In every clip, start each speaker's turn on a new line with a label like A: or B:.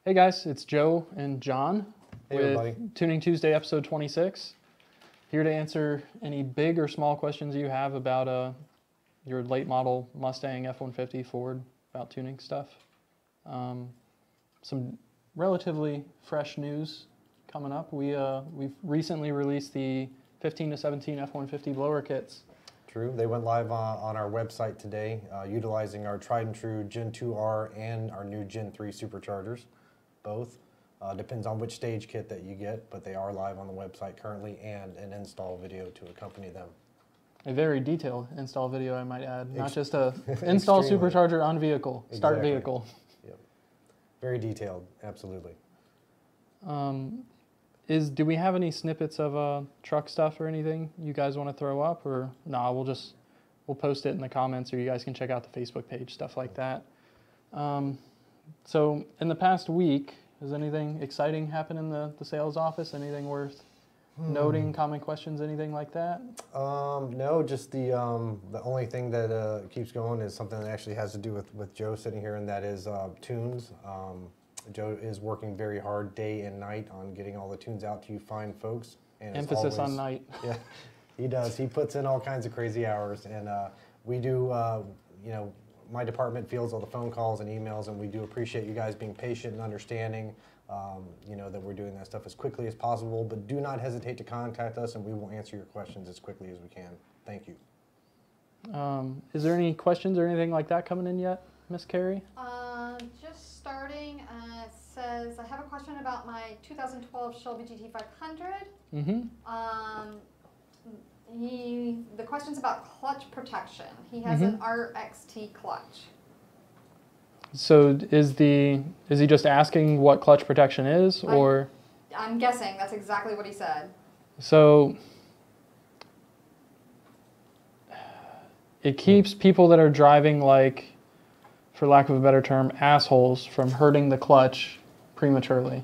A: Hey guys, it's Joe and John
B: Hey
A: with
B: everybody.
A: Tuning Tuesday episode 26. Here to answer any big or small questions you have about your late model Mustang F-150 Ford about tuning stuff. Some relatively fresh news coming up. We've recently released the 15 to 17 F-150 blower kits.
B: True, they went live on our website today, utilizing our tried and true Gen 2R and our new Gen 3 superchargers, both. Depends on which stage kit that you get, but they are live on the website currently and an install video to accompany them.
A: A very detailed install video, I might add. Not just a install supercharger on vehicle, start vehicle.
B: Yep. Very detailed, absolutely.
A: Do we have any snippets of truck stuff or anything you guys want to throw up, or no? We'll post it in the comments, or you guys can check out the Facebook page, stuff like that. So in the past week, has anything exciting happened in the sales office? Anything worth noting? Common questions? Anything like that?
B: No, just the only thing that keeps going is something that actually has to do with Joe sitting here, and that is tunes. Joe is working very hard day and night on getting all the tunes out to you fine folks. And
A: Emphasis on night.
B: Yeah, he does. He puts in all kinds of crazy hours, and we do, my department fields all the phone calls and emails, and we do appreciate you guys being patient and understanding, that we're doing that stuff as quickly as possible, but do not hesitate to contact us, and we will answer your questions as quickly as we can. Thank you.
A: Is there any questions or anything like that coming in yet, Miss Carrie?
C: Just starting, it says, I have a question about my 2012 Shelby GT500. The question's about clutch protection. He has an RXT clutch.
A: So is he just asking what clutch protection is, or?
C: I'm guessing that's exactly what he said.
A: So it keeps people that are driving, like, for lack of a better term, assholes from hurting the clutch prematurely.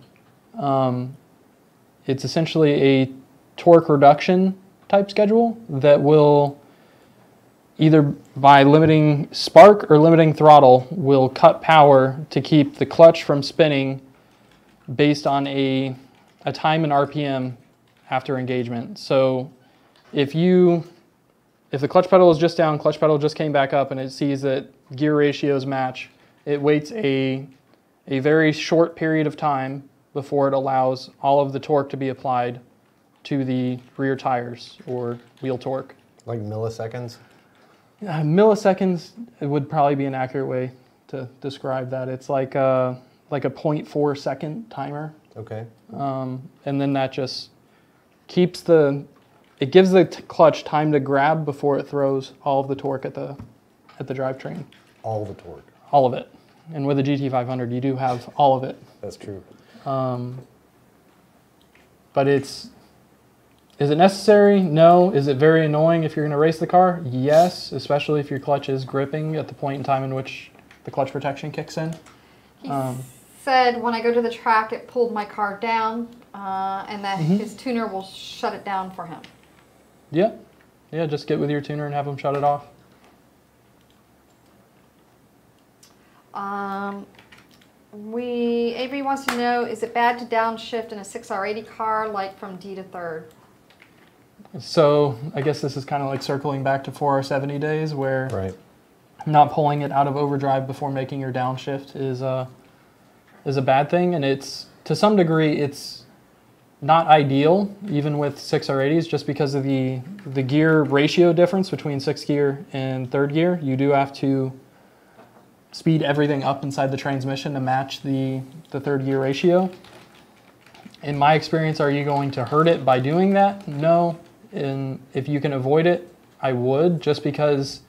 A: It's essentially a torque reduction type schedule that will, either by limiting spark or limiting throttle, will cut power to keep the clutch from spinning based on a time in RPM after engagement. So if the clutch pedal is just down, clutch pedal just came back up, and it sees that gear ratios match, it waits a very short period of time before it allows all of the torque to be applied to the rear tires or wheel torque.
B: Like milliseconds?
A: Milliseconds would probably be an accurate way to describe that. It's like a 0.4 second timer.
B: Okay.
A: And then that just keeps it gives the clutch time to grab before it throws all of the torque at the drivetrain.
B: All the torque.
A: All of it. And with a GT500, you do have all of it.
B: That's true.
A: But is it necessary? No. Is it very annoying if you're going to race the car? Yes, especially if your clutch is gripping at the point in time in which the clutch protection kicks in.
C: He said, when I go to the track, it pulled my car down, and that his tuner will shut it down for him.
A: Yeah. Yeah, just get with your tuner and have them shut it off.
C: Avery wants to know, is it bad to downshift in a 6R80 car, like from D to third?
A: So I guess this is kind of like circling back to 4R70 days, where
B: Right.
A: not pulling it out of overdrive before making your downshift is a bad thing, and to some degree it's not ideal, even with 6R80s, just because of the gear ratio difference between 6th gear and 3rd gear. You do have to speed everything up inside the transmission to match the 3rd gear ratio. In my experience, are you going to hurt it by doing that? No. And if you can avoid it, I would, just because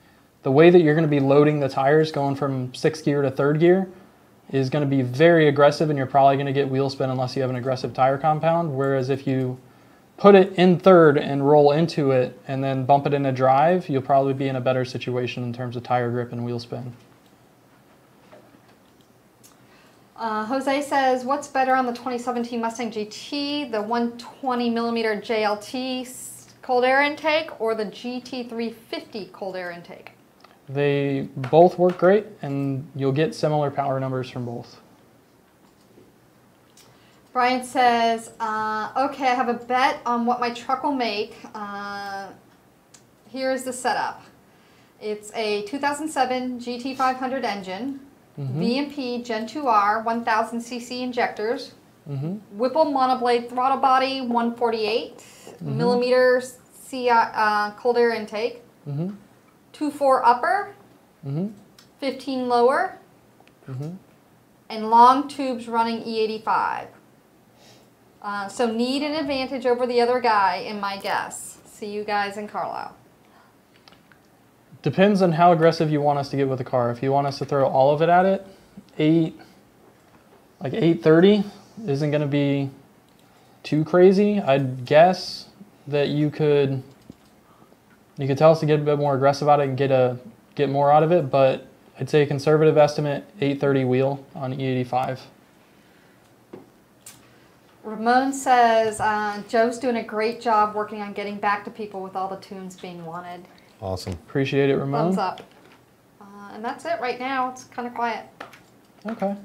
A: the way that you're going to be loading the tires going from 6th gear to 3rd gear is going to be very aggressive, and you're probably going to get wheel spin unless you have an aggressive tire compound. Whereas if you put it in 3rd and roll into it and then bump it into drive, you'll probably be in a better situation in terms of tire grip and wheel spin.
C: Jose says, what's better on the 2017 Mustang GT, the 120mm JLT cold air intake or the GT350 cold air intake?
A: They both work great, and you'll get similar power numbers from both.
C: Brian says, okay, I have a bet on what my truck will make. Here's the setup. It's a 2007 GT500 engine, VMP Gen 2R 1000cc injectors, Whipple monoblade throttle body 148 millimeter cold air intake, 2.4 upper, 15 lower, and long tubes running E85. So need an advantage over the other guy in my guess. See you guys in Carlisle.
A: Depends on how aggressive you want us to get with the car. If you want us to throw all of it at it, 830 isn't going to be too crazy. I'd guess that you could tell us to get a bit more aggressive about it and get more out of it, but I'd say a conservative estimate, 830 wheel on E85.
C: Ramon says, Joe's doing a great job working on getting back to people with all the tunes being wanted.
B: Awesome.
A: Appreciate it, Ramon.
C: Thumbs up. And that's it right now. It's kind of quiet.
A: Okay.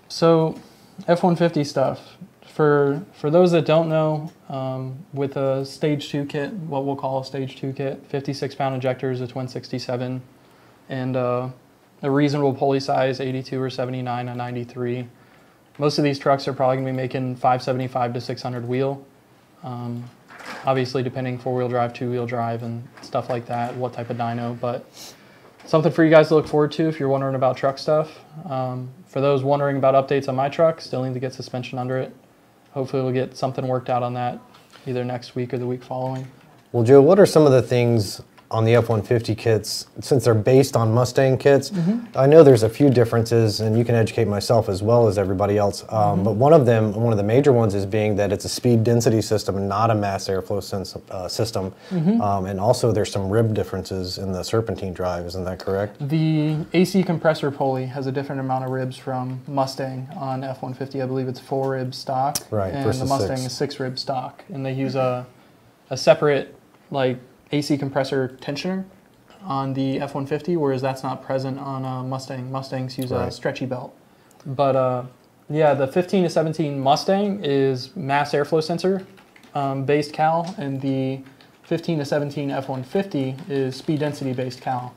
A: So F-150 stuff. For those that don't know, with a Stage 2 kit, what we'll call a Stage 2 kit, 56-pound injectors, a twin 67, and a reasonable pulley size, 82 or 79, a 93. Most of these trucks are probably going to be making 575 to 600 wheel. Obviously, depending four-wheel drive, two-wheel drive, and stuff like that, what type of dyno, but something for you guys to look forward to if you're wondering about truck stuff. For those wondering about updates on my truck, still need to get suspension under it. Hopefully we'll get something worked out on that either next week or the week following.
B: Well, Joe, what are some of the things on the F-150 kits, since they're based on Mustang kits? I know there's a few differences, and you can educate myself as well as everybody else, but one of the major ones is being that it's a speed density system and not a mass airflow system, and also there's some rib differences in the serpentine drive, isn't that correct?
A: The AC compressor pulley has a different amount of ribs from Mustang on F-150. I believe it's 4 rib stock,
B: right,
A: and
B: versus
A: the Mustang
B: 6.
A: is 6 rib stock, and they use a separate, like, AC compressor tensioner on the F-150, whereas that's not present on Mustang. Mustangs use a stretchy belt. But yeah, the 15 to 17 Mustang is mass airflow sensor based cal, and the 15 to 17 F-150 is speed density based cal.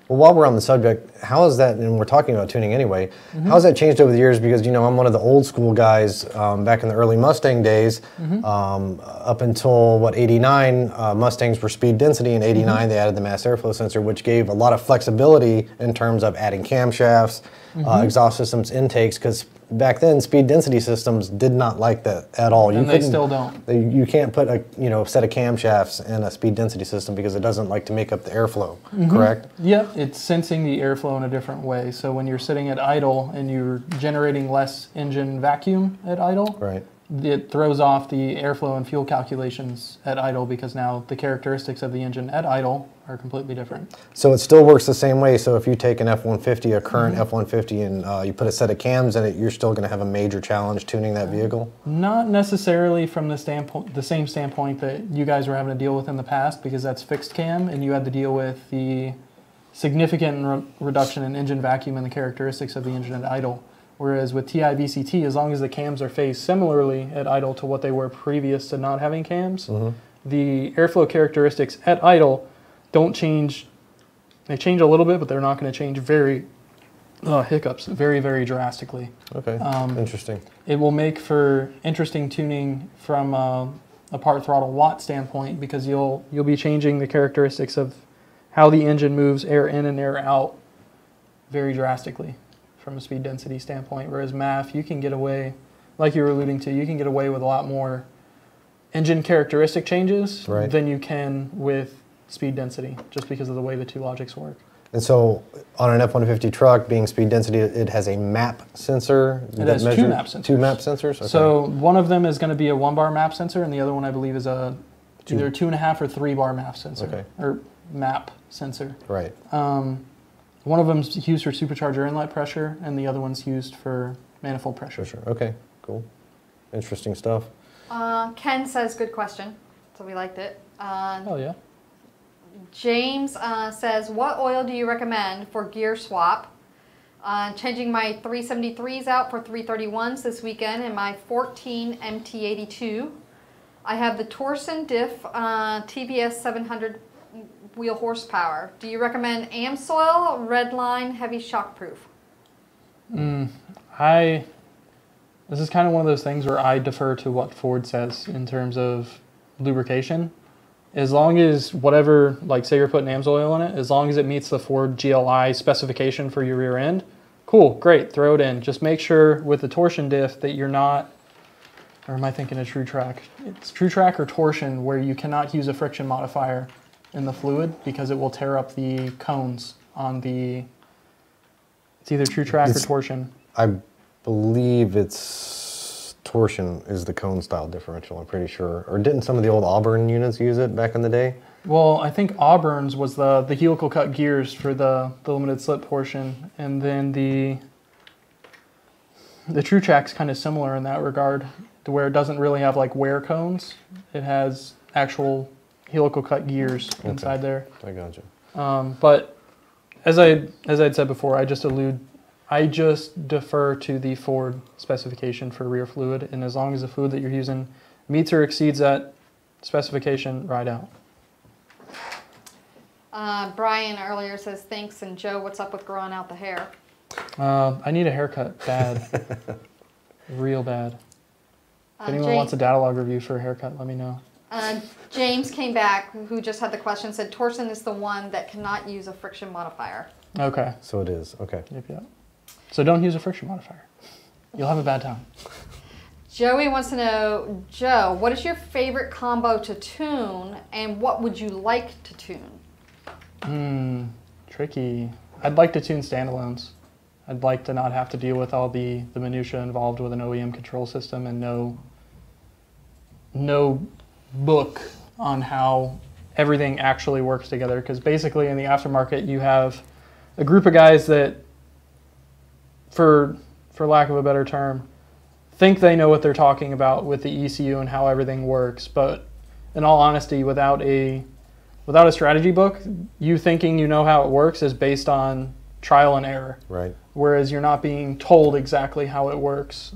B: Well, while we're on the subject, how is that, and we're talking about tuning anyway, how has that changed over the years? Because, you know, I'm one of the old school guys back in the early Mustang days, up until, what, 89, Mustangs were speed density. In 89, they added the mass airflow sensor, which gave a lot of flexibility in terms of adding camshafts, exhaust systems, intakes, because back then, speed density systems did not like that at all.
A: And they still don't.
B: You can't put a set of camshafts in a speed density system because it doesn't like to make up the airflow, correct?
A: Yep, it's sensing the airflow in a different way. So when you're sitting at idle and you're generating less engine vacuum at idle, it throws off the airflow and fuel calculations at idle because now the characteristics of the engine at idle are completely different.
B: So it still works the same way. So if you take an F-150, a current F-150, and you put a set of cams in it, you're still going to have a major challenge tuning that vehicle? Not
A: necessarily from the same standpoint that you guys were having to deal with in the past, because that's fixed cam and you had to deal with the significant reduction in engine vacuum and the characteristics of the engine at idle. Whereas with TI-VCT, as long as the cams are phased similarly at idle to what they were previous to not having cams, the airflow characteristics at idle don't change. They change a little bit, but they're not going to change very drastically.
B: Okay, interesting.
A: It will make for interesting tuning from a part throttle watt standpoint, because you'll be changing the characteristics of how the engine moves air in and air out very drastically from a speed density standpoint. Whereas MAF, you can get away, like you were alluding to, you can get away with a lot more engine characteristic changes than you can with speed density, just because of the way the two logics work.
B: And so on an F-150 truck, being speed density, it has a map sensor?
A: It has 2 map sensors.
B: 2 map sensors? Okay.
A: So one of them is going to be a 1-bar map sensor, and the other one I believe is either 2.5 or 3-bar map sensor, or map sensor.
B: Right.
A: One of them's used for supercharger inlet pressure, and the other one's used for manifold pressure.
B: Okay, cool. Interesting stuff.
C: Ken says, good question. So we liked it.
A: Oh, yeah.
C: James says, what oil do you recommend for gear swap? Changing my 373s out for 331s this weekend in my 14 MT82. I have the Torsen Diff TBS 700 wheel horsepower. Do you recommend AmSoil, Redline, heavy shockproof?
A: This is kind of one of those things where I defer to what Ford says in terms of lubrication. As long as whatever, like say you're putting AmSoil in it, as long as it meets the Ford GLI specification for your rear end, cool, great, throw it in. Just make sure with the torsion diff that you're not, or am I thinking of True Track? It's True Track or torsion where you cannot use a friction modifier in the fluid because it will tear up the cones on the, it's either True Track or torsion.
B: I believe it's torsion is the cone style differential, I'm pretty sure. Or didn't some of the old Auburn units use it back in the day?
A: Well, I think Auburn's was the helical cut gears for the limited slip portion, and then the True Track's kind of similar in that regard, to where it doesn't really have like wear cones. It has actual helical cut gears inside there.
B: I gotcha.
A: But as I'd said before, I just defer to the Ford specification for rear fluid, and as long as the fluid that you're using meets or exceeds that specification, ride out.
C: Brian earlier says, thanks, and Joe, what's up with growing out the hair?
A: I need a haircut bad. Real bad. If anyone wants a data log review for a haircut, let me know.
C: James came back, who just had the question, said Torsen is the one that cannot use a friction modifier.
A: Okay.
B: So it is, okay.
A: Yep. So don't use a friction modifier. You'll have a bad time.
C: Joey wants to know, Joe, what is your favorite combo to tune, and what would you like to tune?
A: Tricky. I'd like to tune standalones. I'd like to not have to deal with all the minutia involved with an OEM control system and no book on how everything actually works together. Because basically in the aftermarket you have a group of guys that, for lack of a better term, think they know what they're talking about with the ECU and how everything works. But in all honesty, without a strategy book, you thinking you know how it works is based on trial and error.
B: Right.
A: Whereas you're not being told exactly how it works.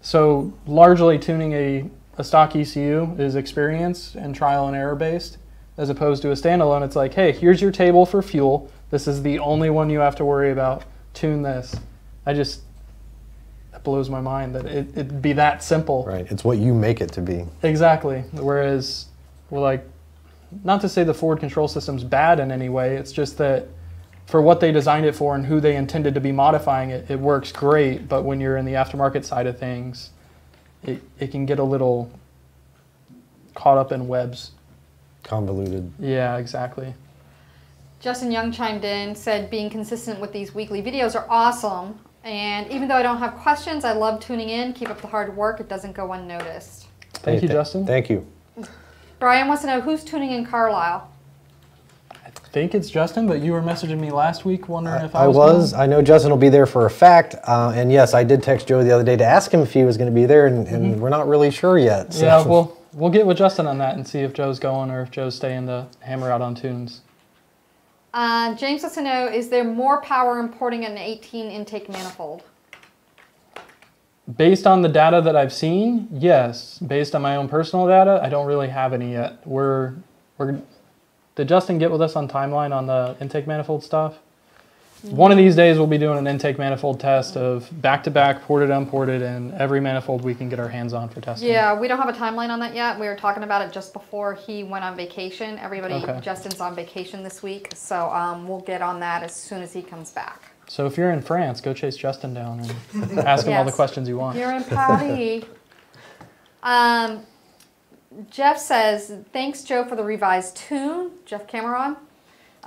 A: So largely tuning a stock ECU is experience and trial and error based, as opposed to a standalone. It's like, hey, here's your table for fuel. This is the only one you have to worry about. Tune this. That blows my mind that it'd be that simple.
B: Right. It's what you make it to be.
A: Exactly. Whereas, not to say the Ford control system's bad in any way, it's just that for what they designed it for and who they intended to be modifying it, it works great. But when you're in the aftermarket side of things, it can get a little caught up in webs.
B: Convoluted.
A: Yeah, exactly.
C: Justin Young chimed in, said being consistent with these weekly videos are awesome. And even though I don't have questions, I love tuning in. Keep up the hard work. It doesn't go unnoticed.
A: Thank you, Justin.
B: Thank you.
C: Brian wants to know who's tuning in Carlisle.
A: I think it's Justin, but you were messaging me last week wondering if I was.
B: I know Justin will be there for a fact. And yes, I did text Joe the other day to ask him if he was going to be there, and we're not really sure yet. So.
A: Yeah, we'll get with Justin on that and see if Joe's going or if Joe's staying to hammer out on tunes.
C: James wants to know, is there more power importing an 18 intake manifold?
A: Based on the data that I've seen, yes. Based on my own personal data, I don't really have any yet. Did Justin get with us on timeline on the intake manifold stuff? One of these days we'll be doing an intake manifold test of back-to-back, ported, unported, and every manifold we can get our hands on for testing.
C: Yeah, we don't have a timeline on that yet. We were talking about it just before he went on vacation. Justin's on vacation this week, so we'll get on that as soon as he comes back.
A: So if you're in France, go chase Justin down and ask him all the questions you want.
C: You're in Paris. Jeff says, thanks, Joe, for the revised tune. Jeff Cameron.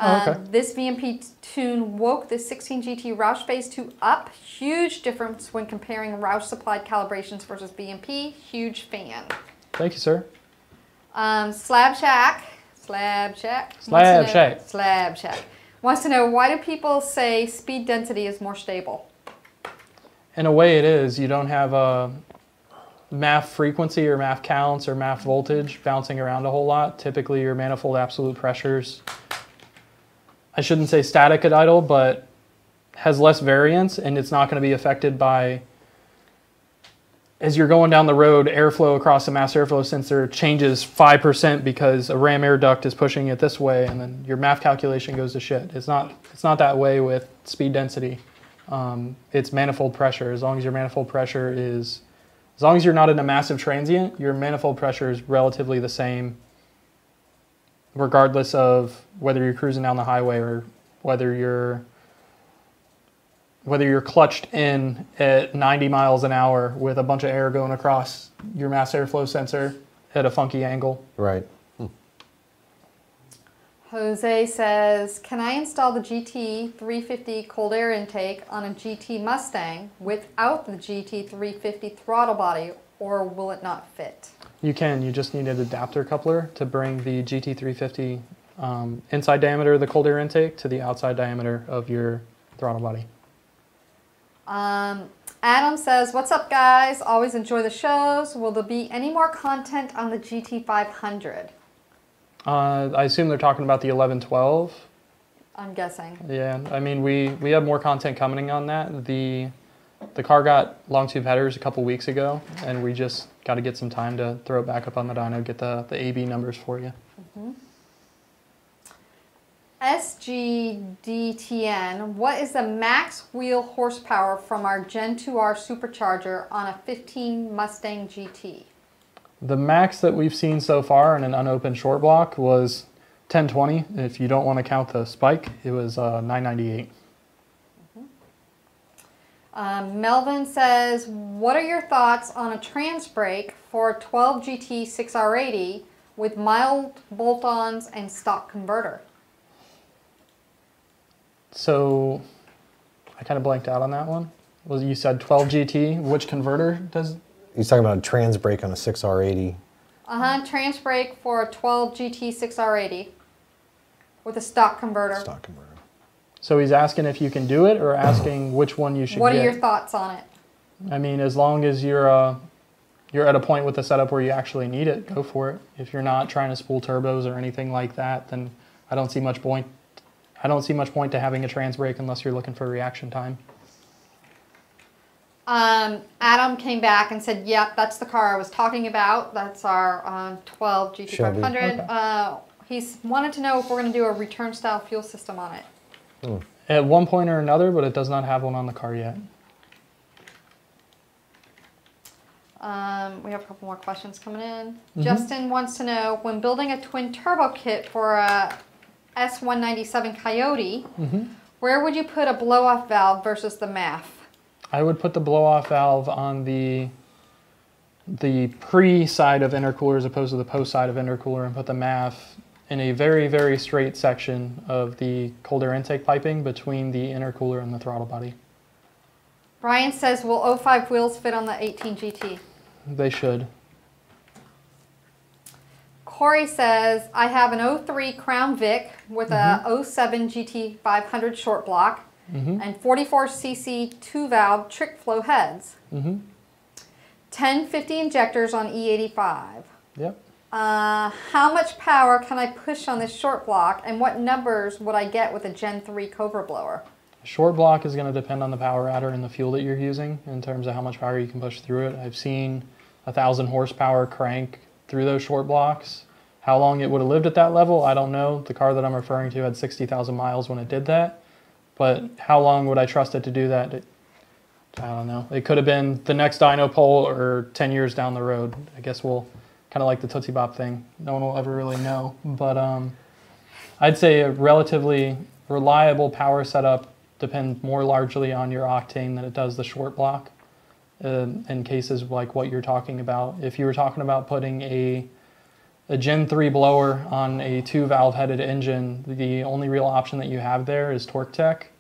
A: Okay.
C: This VMP tune woke the 16 GT Roush base 2 up. Huge difference when comparing Roush supplied calibrations versus VMP. Huge fan.
A: Thank you, sir.
C: Slab Shack wants to know, why do people say speed density is more stable?
A: In a way it is. You don't have a MAF frequency or MAF counts or MAF voltage bouncing around a whole lot. Typically your manifold absolute pressures, I shouldn't say static at idle, but has less variance, and it's not going to be affected by, as you're going down the road, airflow across the mass airflow sensor changes 5% because a ram air duct is pushing it this way, and then your MAF calculation goes to shit. It's not that way with speed density. It's manifold pressure. As long as your manifold pressure is, as long as you're not in a massive transient, your manifold pressure is relatively the same, regardless of whether you're cruising down the highway or whether you're clutched in at 90 miles an hour with a bunch of air going across your mass airflow sensor at a funky angle.
B: Right.
C: Jose says, can I install the GT350 cold air intake on a GT Mustang without the GT350 throttle body, or will it not fit?
A: You can. You just need an adapter coupler to bring the GT350 inside diameter of the cold air intake to the outside diameter of your throttle body.
C: Adam says, what's up guys? Always enjoy the shows. Will there be any more content on the GT500?
A: I assume they're talking about the 1112.
C: I'm guessing.
A: Yeah, I mean, we have more content coming on that. The car got long tube headers a couple weeks ago, and we just got to get some time to throw it back up on the dyno, get the AB numbers for you.
C: Mm-hmm. SGDTN, what is the max wheel horsepower from our Gen 2R supercharger on a 15 Mustang GT?
A: The max that we've seen so far in an unopened short block was 1020. If you don't want to count the spike, it was 998.
C: Mm-hmm. Melvin says, what are your thoughts on a trans brake for a 12 GT 6R80 with mild bolt-ons and stock converter?
A: So I kind of blanked out on that one. Well, you said 12 GT. Which converter does?
B: He's talking about a trans brake on a 6R80.
C: Trans brake for a 12 GT 6R80 with a stock converter.
B: Stock converter.
A: So he's asking if you can do it, or asking which one you should
C: What
A: get.
C: are your thoughts on it?
A: I mean, as long as you're at a point with the setup where you actually need it, go for it. If you're not trying to spool turbos or anything like that, then I don't see much point. I don't see much point to having a trans brake unless you're looking for reaction time.
C: Adam came back and said, yep, that's the car I was talking about. That's our 12 GT500. Okay. He's wanted to know if we're going to do a return style fuel system on it.
A: At one point or another, but it does not have one on the car yet.
C: We have a couple more questions coming in. Mm-hmm. Justin wants to know, when building a twin turbo kit for a S197 Coyote, mm-hmm. where would you put a blow-off valve versus the MAF?
A: I would put the blow-off valve on the pre-side of intercooler as opposed to the post-side of intercooler, and put the MAF in a very, very straight section of the cold air intake piping between the intercooler and the throttle body.
C: Brian says, will 05 wheels fit on the 18 GT?
A: They should.
C: Corey says, I have an 03 Crown Vic with mm-hmm. a 07 GT 500 short block mm-hmm. and 44cc 2-valve trick flow heads. Mm-hmm. 1050 injectors on E85.
A: Yep.
C: How much power can I push on this short block, and what numbers would I get with a Gen 3 Cobra blower?
A: Short block is going to depend on the power adder and the fuel that you're using in terms of how much power you can push through it. I've seen 1,000 horsepower crank through those short blocks. How long it would have lived at that level, I don't know. The car that I'm referring to had 60,000 miles when it did that. But how long would I trust it to do that? I don't know. It could have been the next dyno pole or 10 years down the road. I guess we'll kind of like the Tootsie Bop thing. No one will ever really know. But I'd say a relatively reliable power setup depends more largely on your octane than it does the short block. In cases like what you're talking about. If you were talking about putting a Gen 3 blower on a 2-valve headed engine, the only real option that you have there is torque tech.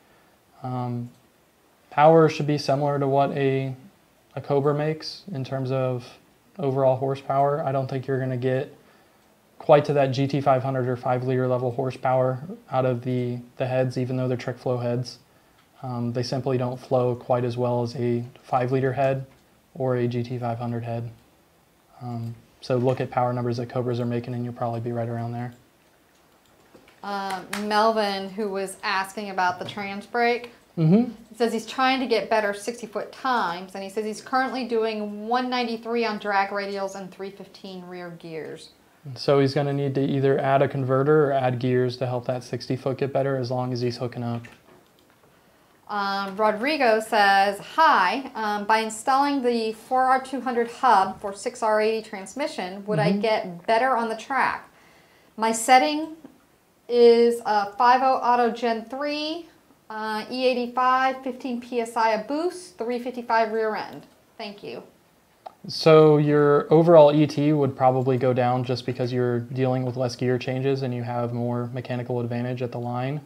A: Power should be similar to what a Cobra makes in terms of overall horsepower. I don't think you're going to get quite to that GT500 or 5-liter level horsepower out of the heads, even though they're trick flow heads. They simply don't flow quite as well as a 5-liter head or a GT500 head. So look at power numbers that Cobras are making and you'll probably be right around there.
C: Melvin, who was asking about the trans brake,
A: Mm-hmm.
C: He says he's trying to get better 60-foot times, and he says he's currently doing 193 on drag radials and 315 rear gears.
A: So he's going to need to either add a converter or add gears to help that 60-foot get better as long as he's hooking up.
C: Rodrigo says, hi, by installing the 4R200 hub for 6R80 transmission, would I get better on the track? My setting is a 5.0 Auto Gen 3, E85, 15 PSI a boost, 355 rear end. Thank you.
A: So your overall ET would probably go down just because you're dealing with less gear changes and you have more mechanical advantage at the line.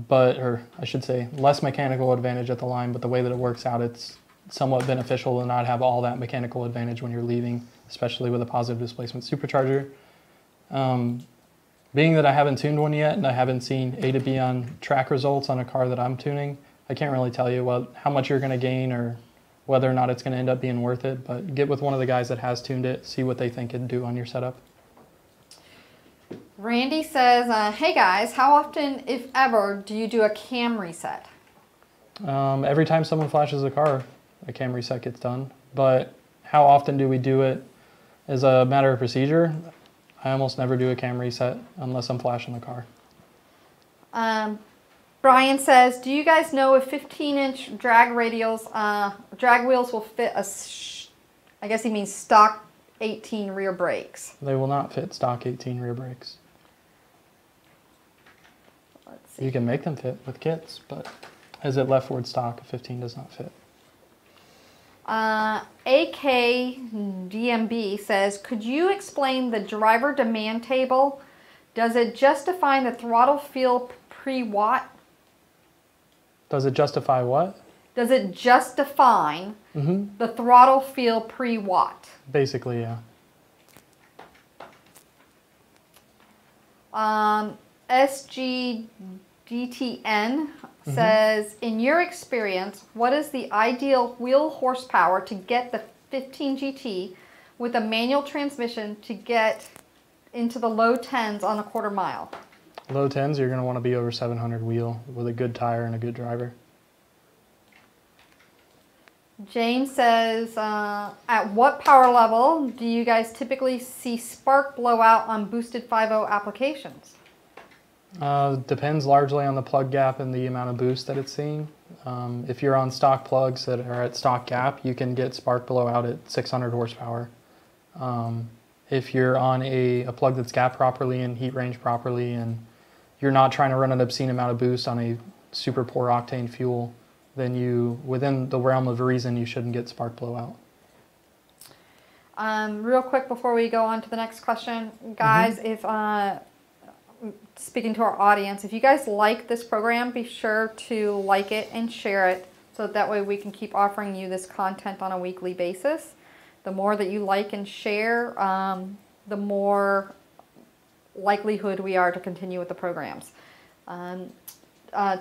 A: But, or I should say, less mechanical advantage at the line, but the way that it works out, it's somewhat beneficial to not have all that mechanical advantage when you're leaving, especially with a positive displacement supercharger. Being that I haven't tuned one yet and I haven't seen A to B on track results on a car that I'm tuning, I can't really tell you how much you're going to gain or whether or not it's going to end up being worth it, but get with one of the guys that has tuned it, see what they think it'd do on your setup.
C: Randy says, hey guys, how often, if ever, do you do a cam reset?
A: Every time someone flashes a car, a cam reset gets done, but how often do we do it as a matter of procedure? I almost never do a cam reset unless I'm flashing the car.
C: Brian says, do you guys know if 15-inch drag radials, drag wheels will fit I guess he means stock 18 rear brakes?
A: They will not fit stock 18 rear brakes.
C: Let's see.
A: You can make them fit with kits, but as it left forward stock, 15 does not fit.
C: AKDMB says, could you explain the driver demand table? Does it just define the throttle feel pre-watt?
A: Does it justify what?
C: Does it just define the throttle feel pre-watt?
A: Basically, yeah.
C: SGDTN says, in your experience, what is the ideal wheel horsepower to get the 15 GT with a manual transmission to get into the low 10s on a quarter mile?
A: Low 10s, you're going to want to be over 700 wheel with a good tire and a good driver.
C: Jane says, at what power level do you guys typically see spark blowout on boosted 5.0 applications?
A: Depends largely on the plug gap and the amount of boost that it's seeing. If you're on stock plugs that are at stock gap, you can get spark blowout at 600 horsepower. If you're on a plug that's gapped properly and heat range properly and you're not trying to run an obscene amount of boost on a super poor octane fuel, then you, within the realm of reason, you shouldn't get spark blowout.
C: Real quick before we go on to the next question, guys, if speaking to our audience, if you guys like this program, be sure to like it and share it so that way we can keep offering you this content on a weekly basis. The more that you like and share, the more likelihood we are to continue with the programs.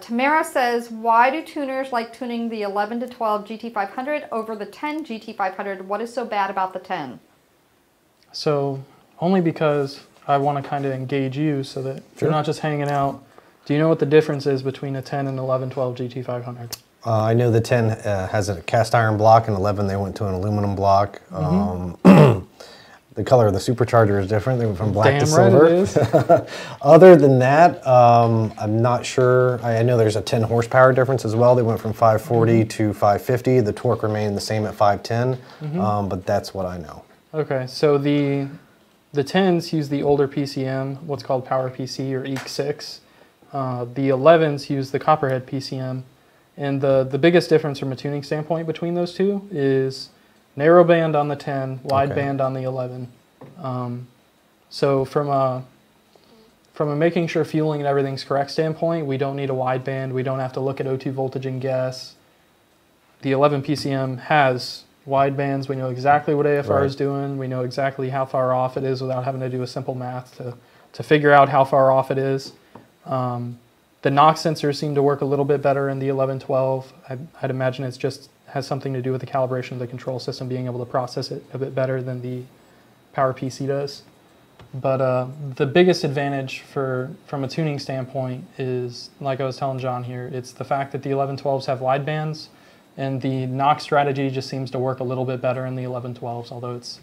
C: Tamara says, why do tuners like tuning the 11 to 12 GT500 over the 10 GT500? What is so bad about the 10? So
A: only because I want to kind of engage you so that you're not just hanging out. Do you know what the difference is between a 10 and 11, 12 GT500?
B: I know the 10 has a cast iron block, and 11 they went to an aluminum block. The color of the supercharger is different. They went from black to silver.
A: It is.
B: Other than that, I'm not sure. I know there's a 10 horsepower difference as well. They went from 540 to 550. The torque remained the same at 510, but that's what I know.
A: Okay, so the 10s use the older PCM, what's called Power PC or EEC6. The 11s use the Copperhead PCM. And the biggest difference from a tuning standpoint between those two is narrow band on the 10, wide band on the 11. So from a making sure fueling and everything's correct standpoint, we don't need a wide band. We don't have to look at O2 voltage and guess. The 11 PCM has wide bands. We know exactly what AFR is doing. We know exactly how far off it is without having to do a simple math to figure out how far off it is. The NOx sensors seem to work a little bit better in the 11-12. I'd imagine it's just has something to do with the calibration of the control system being able to process it a bit better than the Power PC does. But the biggest advantage from a tuning standpoint is, like I was telling John here, it's the fact that the 1112s have wide bands, and the knock strategy just seems to work a little bit better in the 1112s, although it's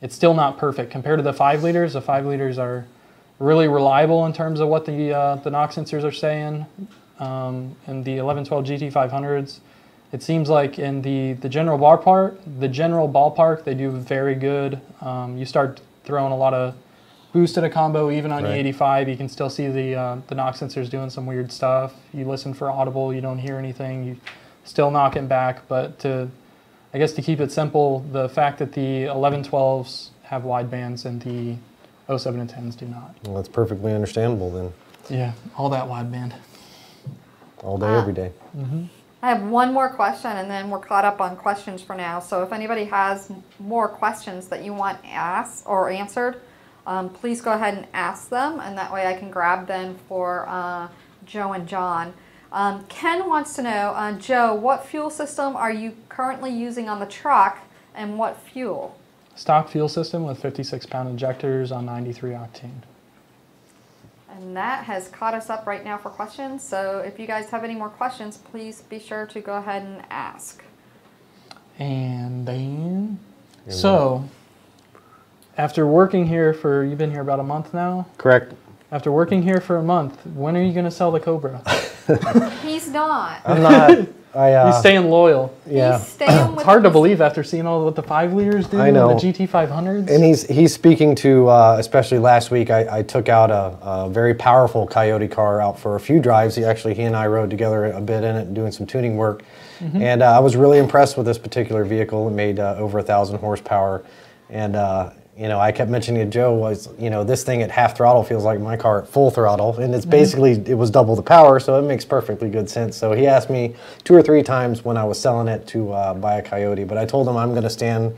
A: still not perfect. Compared to the 5 liters, the 5 liters are really reliable in terms of what the knock sensors are saying. And the 1112 GT500s, it seems like in the general ballpark, they do very good. You start throwing a lot of boost at a combo, even on
B: Right.
A: E85, you can still see the knock sensors doing some weird stuff. You listen for audible, you don't hear anything, you still knock it back. But I guess to keep it simple, the fact that the 1112s have wide bands and the 07 and 10s do not.
B: Well, that's perfectly understandable then.
A: Yeah, all that wide band.
B: All day, every day.
C: I have one more question, and then we're caught up on questions for now. So if anybody has more questions that you want asked or answered, please go ahead and ask them, and that way I can grab them for Joe and John. Ken wants to know, Joe, what fuel system are you currently using on the truck, and what fuel?
A: Stock fuel system with 56-pound injectors on 93 octane.
C: And that has caught us up right now for questions. So if you guys have any more questions, please be sure to go ahead and ask.
A: And then, so after working here for, you've been here about a month now?
B: Correct.
A: After working here for a month, when are you going to sell the Cobra?
C: He's not.
B: I'm not.
A: He's staying loyal.
B: Yeah.
C: He's staying with
A: It's hard to
C: his-
A: believe after seeing all what the 5 liters do
B: I know.
A: and the GT500s.
B: And he's speaking to, especially last week, I took out a very powerful Coyote car out for a few drives. He and I rode together a bit in it, doing some tuning work. And I was really impressed with this particular vehicle. It made over 1,000 horsepower. And, you know, I kept mentioning to Joe was, you know, this thing at half throttle feels like my car at full throttle. And it's basically, it was double the power, so it makes perfectly good sense. So he asked me 2 or 3 times when I was selling it to buy a Coyote. But I told him I'm going to stand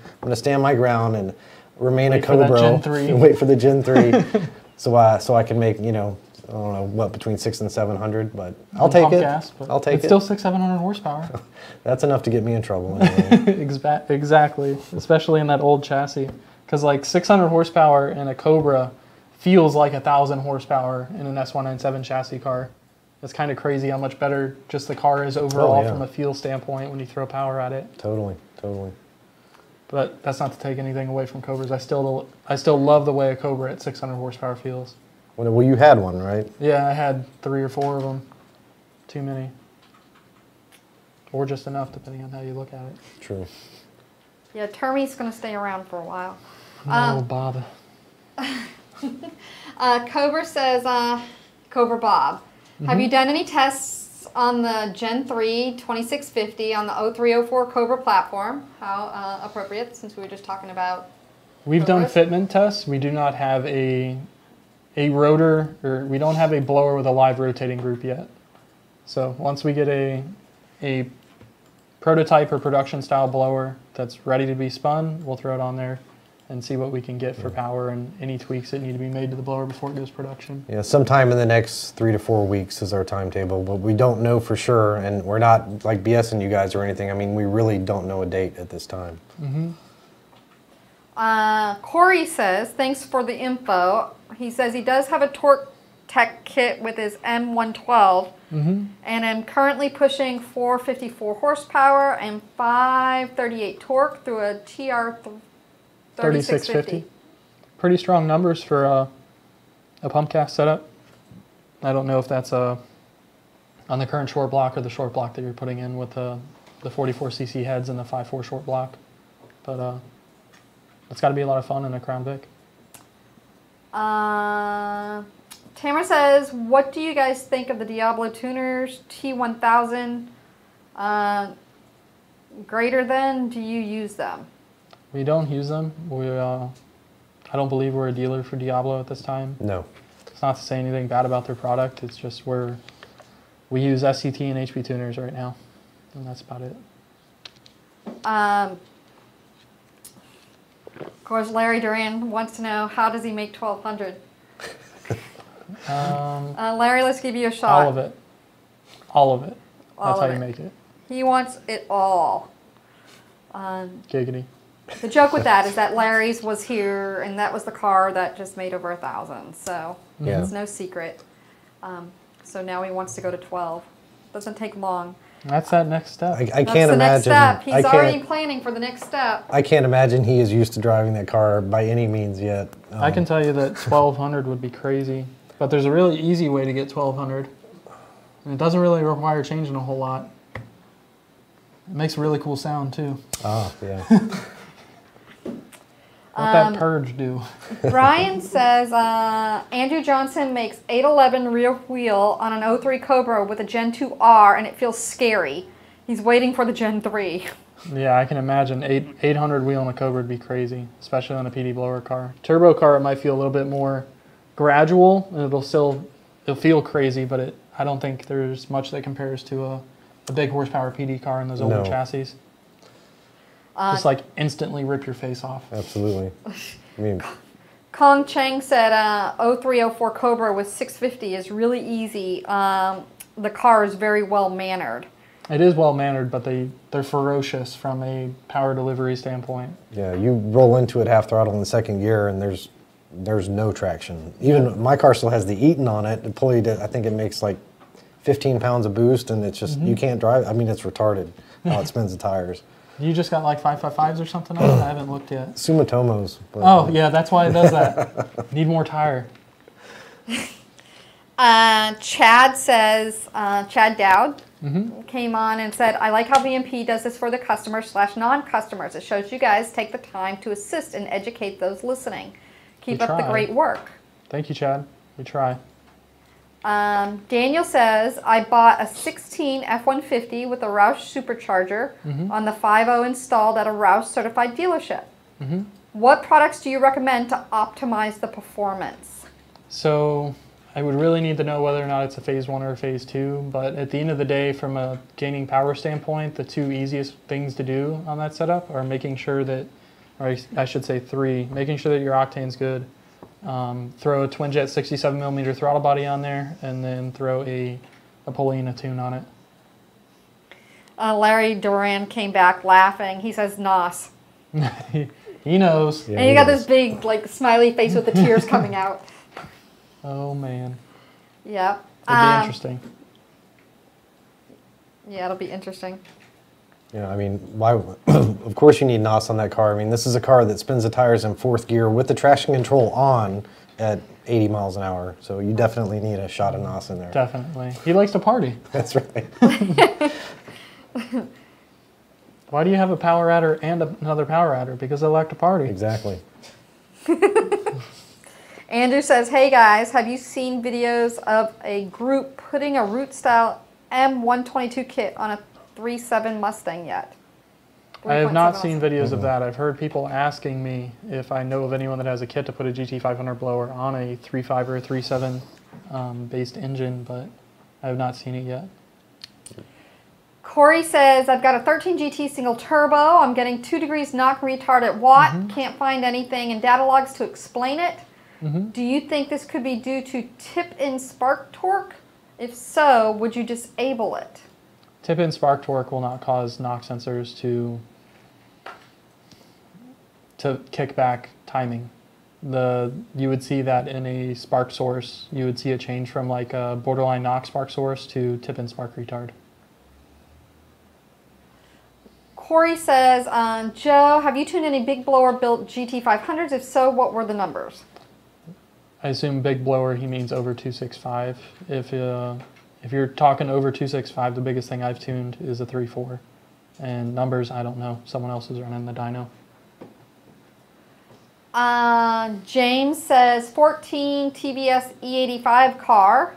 B: my ground and remain
A: Wait
B: a
A: for that
B: Cobra.
A: Gen 3.
B: And wait for the Gen 3. so I can make, you know, I don't know, what, between 600 and 700, but I'll take
A: Pump
B: it.
A: gas, but
B: I'll take
A: it's
B: it.
A: still 600-700 horsepower.
B: That's enough to get me in trouble anyway.
A: Exactly, especially in that old chassis. Because like 600 horsepower in a Cobra feels like 1,000 horsepower in an S197 chassis car. It's kind of crazy how much better just the car is overall
B: yeah.
A: from a feel standpoint when you throw power at it.
B: Totally.
A: But that's not to take anything away from Cobras. I still love the way a Cobra at 600 horsepower feels.
B: Well, you had one, right?
A: Yeah, I had 3 or 4 of them. Too many. Or just enough, depending on how you look at it.
B: True.
C: Yeah, Termy's going to stay around for a while.
A: Oh, Bob.
C: Cobra says, Cobra Bob, have you done any tests on the Gen 3 2650 on the 0304 Cobra platform? How appropriate, since we were just talking about
A: We've done
C: Cobras?
A: fitment tests. We do not have a rotor, or we don't have a blower with a live rotating group yet. So once we get a prototype or production style blower that's ready to be spun, we'll throw it on there and see what we can get for power and any tweaks that need to be made to the blower before it goes production.
B: Yeah, sometime in the next 3 to 4 weeks is our timetable, but we don't know for sure, and we're not like BSing you guys or anything. I mean, we really don't know a date at this time.
C: Corey says, thanks for the info. He says he does have a torque tech kit with his M112 and I'm currently pushing 454 horsepower and 538 torque through a TR 3650.
A: Pretty strong numbers for a pump cast setup. I don't know if that's on the current short block or the short block that you're putting in with the 44cc heads and the 5.4 short block, but it's got to be a lot of fun in a Crown Vic.
C: Tamara says, what do you guys think of the Diablo tuners T1000 greater than? Do you use them?
A: We don't use them. I don't believe we're a dealer for Diablo at this time.
B: No.
A: It's not to say anything bad about their product. It's just we use SCT and HP tuners right now, and that's about it.
C: Of course, Larry Duran wants to know, how does he make 1200? Larry, let's give you a shot.
A: All of it. All of it.
C: All
A: That's how
C: of
A: you
C: it.
A: make it.
C: He wants it all.
A: Giggity.
C: The joke with that is that Larry's was here, and that was the car that just made over 1,000. So
B: Yeah.
C: it's no secret. So now he wants to go to 12. Doesn't take long.
A: That's that next step.
B: I
C: That's
B: can't
C: the next
B: imagine.
C: step. He's already planning for the next step.
B: I can't imagine he is used to driving that car by any means yet.
A: I can tell you that 1,200 would be crazy, but there's a really easy way to get 1,200, and it doesn't really require changing a whole lot. It makes a really cool sound too.
B: Oh, yeah.
A: What that purge do?
C: Brian says Andrew Johnson makes 811 rear wheel on an 03 Cobra with a Gen 2R, and it feels scary. He's waiting for the Gen 3.
A: Yeah, I can imagine 800 wheel on a Cobra would be crazy, especially on a PD blower car. Turbo car, it might feel a little bit more gradual, and it'll feel crazy, but I don't think there's much that compares to a big horsepower PD car in those older chassis. Just like instantly rip your face off.
B: Absolutely. I mean,
C: Kong Cheng said 0304 Cobra with 650 is really easy. The car is very well mannered.
A: It is well mannered, but they're ferocious from a power delivery standpoint.
B: yeah, you roll into it half throttle in the second gear, and there's no traction. Even my car still has the Eaton on it. I think it makes like 15 pounds of boost, and it's just you can't drive. I mean, it's retarded how it spins the tires.
A: You just got like 555s or something on it? I haven't looked yet.
B: Sumitomos. But,
A: Oh, yeah, that's why it does that. Need more tire.
C: Chad says, Chad Dowd came on and said, I like how VMP does this for the customers / non-customers. It shows you guys take the time to assist and educate those listening. Keep up the great work.
A: Thank you, Chad. We try.
C: Daniel says, I bought a 16 F-150 with a Roush supercharger on the 5.0 installed at a Roush certified dealership. What products do you recommend to optimize the performance?
A: So I would really need to know whether or not it's a phase 1 or a phase 2, but at the end of the day, from a gaining power standpoint, the two easiest things to do on that setup are making sure that, or I should say 3, making sure that your octane's good. Throw a twin jet 67mm throttle body on there, and then throw a Polina tune on it.
C: Larry Duran came back laughing. He says, NOS.
A: He knows.
B: Yeah,
C: And you got this big, like, smiley face with the tears coming out.
A: Oh, man.
C: Yep.
A: It'll be interesting.
C: Yeah, it'll be interesting.
B: Yeah, I mean, why? Of course you need NOS on that car. I mean, this is a car that spins the tires in 4th gear with the traction control on at 80 miles an hour. So you definitely need a shot of NOS in there.
A: Definitely. He likes to party.
B: That's right.
A: Why do you have a power adder and another power adder? Because I like to party.
B: Exactly.
C: Andrew says, hey guys, have you seen videos of a group putting a root style M122 kit on a 3.7 Mustang yet?
A: I have not seen videos of that. I've heard people asking me if I know of anyone that has a kit to put a GT500 blower on a 3.5 or a 3.7 based engine, but I have not seen it yet.
C: Corey says, I've got a 13 GT single turbo. I'm getting 2 degrees knock retard at watt. Can't find anything in data logs to explain it. Do you think this could be due to tip-in spark torque? If so, would you disable it?
A: Tip-in spark torque will not cause knock sensors to kick back timing. You would see that in a spark source. You would see a change from like a borderline knock spark source to tip-in spark retard.
C: Corey says, Joe, have you tuned any big blower built GT500s? If so, what were the numbers?
A: I assume big blower, he means over 265. If you're talking over 265, the biggest thing I've tuned is a 3.4. And numbers, I don't know. Someone else is running the dyno.
C: James says, 14 TBS E85 car.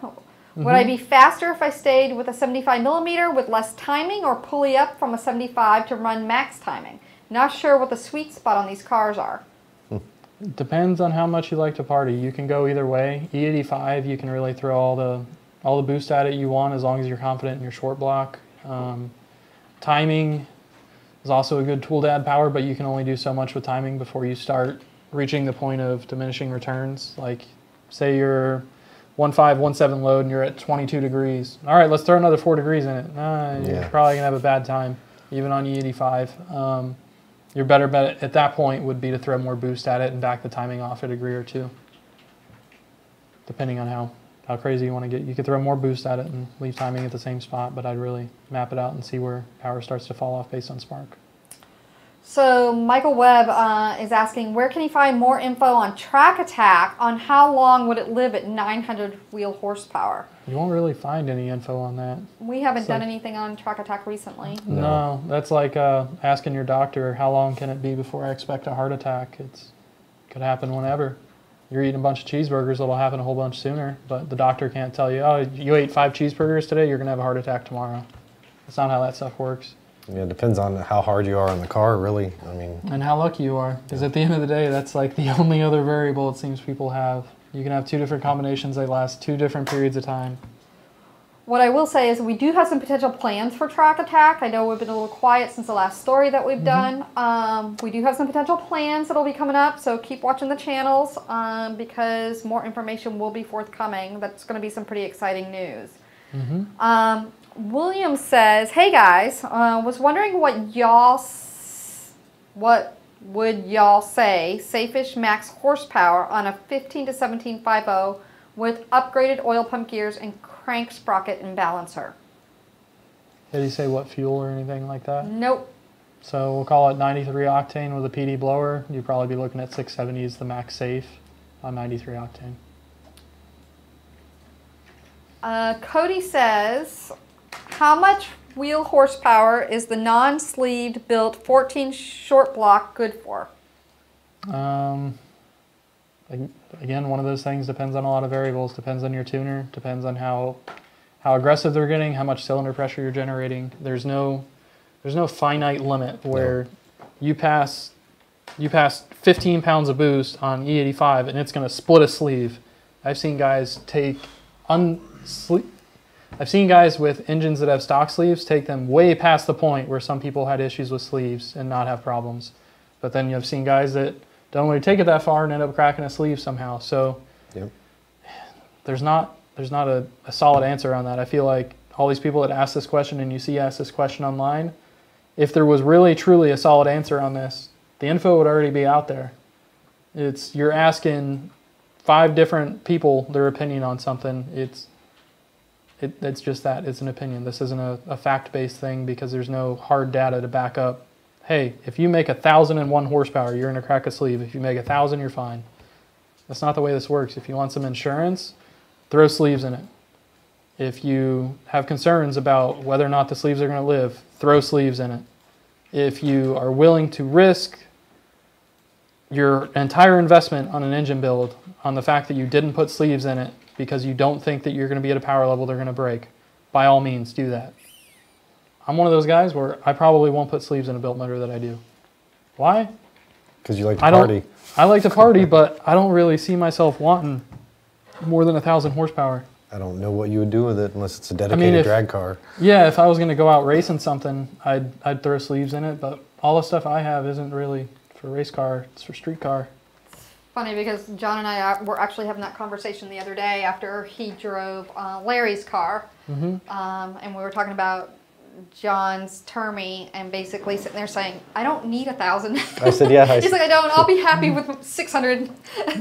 C: Would I be faster if I stayed with a 75mm with less timing, or pulley up from a 75 to run max timing? Not sure what the sweet spot on these cars are.
A: Depends on how much you like to party. You can go either way. E85, you can really throw all the boost at it you want as long as you're confident in your short block. Timing is also a good tool to add power, but you can only do so much with timing before you start reaching the point of diminishing returns. Like, say you're 1.5, 1.7 load and you're at 22 degrees. All right, let's throw another 4 degrees in it. You're probably gonna have a bad time, even on E85. your better bet at that point would be to throw more boost at it and back the timing off a degree or two, depending on how crazy you want to get. You could throw more boost at it and leave timing at the same spot, but I'd really map it out and see where power starts to fall off based on spark.
C: So Michael Webb is asking, where can he find more info on Track Attack on how long would it live at 900 wheel horsepower?
A: You won't really find any info on that.
C: We haven't done anything on Track Attack recently.
A: No, that's like asking your doctor, how long can it be before I expect a heart attack? It could happen whenever. You're eating a bunch of cheeseburgers, it'll happen a whole bunch sooner, but the doctor can't tell you, oh, you ate 5 cheeseburgers today, you're going to have a heart attack tomorrow. That's not how that stuff works.
B: Yeah, it depends on how hard you are in the car, really. I mean,
A: and how lucky you are, because at the end of the day, that's like the only other variable it seems people have. You can have 2 different combinations, they last 2 different periods of time.
C: What I will say is we do have some potential plans for Track Attack. I know we've been a little quiet since the last story that we've done. We do have some potential plans that'll be coming up, so keep watching the channels because more information will be forthcoming. That's going to be some pretty exciting news. William says, hey guys, was wondering what would y'all say Safish max horsepower on a 15 to 1750 with upgraded oil pump gears and crank sprocket and balancer?
A: Did he say what fuel or anything like that?
C: Nope.
A: So we'll call it 93 octane with a PD blower. You'd probably be looking at 670 as the max safe on 93 octane.
C: Cody says, how much wheel horsepower is the non-sleeved built 14 short block good for?
A: Again, one of those things depends on a lot of variables. Depends on your tuner. Depends on how aggressive they're getting, how much cylinder pressure you're generating. There's no finite limit where you pass 15 pounds of boost on E85 and it's going to split a sleeve. I've seen guys I've seen guys with engines that have stock sleeves take them way past the point where some people had issues with sleeves and not have problems. But then you've seen guys that don't really take it that far and end up cracking a sleeve somehow. So there's not a solid answer on that. I feel like all these people that ask this question and you see ask this question online, if there was really truly a solid answer on this, the info would already be out there. You're asking 5 different people their opinion on something. It's just that. It's an opinion. This isn't a fact-based thing because there's no hard data to back up. Hey, if you make 1,001 horsepower, you're going to crack a sleeve. If you make 1,000, you're fine. That's not the way this works. If you want some insurance, throw sleeves in it. If you have concerns about whether or not the sleeves are going to live, throw sleeves in it. If you are willing to risk your entire investment on an engine build on the fact that you didn't put sleeves in it because you don't think that you're going to be at a power level they're going to break, by all means do that. I'm one of those guys where I probably won't put sleeves in a built motor that I do. Why?
B: Because you like to party.
A: I like to party, but I don't really see myself wanting more than 1,000 horsepower.
B: I don't know what you would do with it unless it's a dedicated drag car.
A: Yeah, if I was going to go out racing something, I'd throw sleeves in it, but all the stuff I have isn't really for race car, it's for street car.
C: Funny because John and I were actually having that conversation the other day after he drove Larry's car, and we were talking about John's Termy and basically sitting there saying, I don't need 1,000.
B: I said, yeah.
C: He's like, I don't. I'll be happy with 600.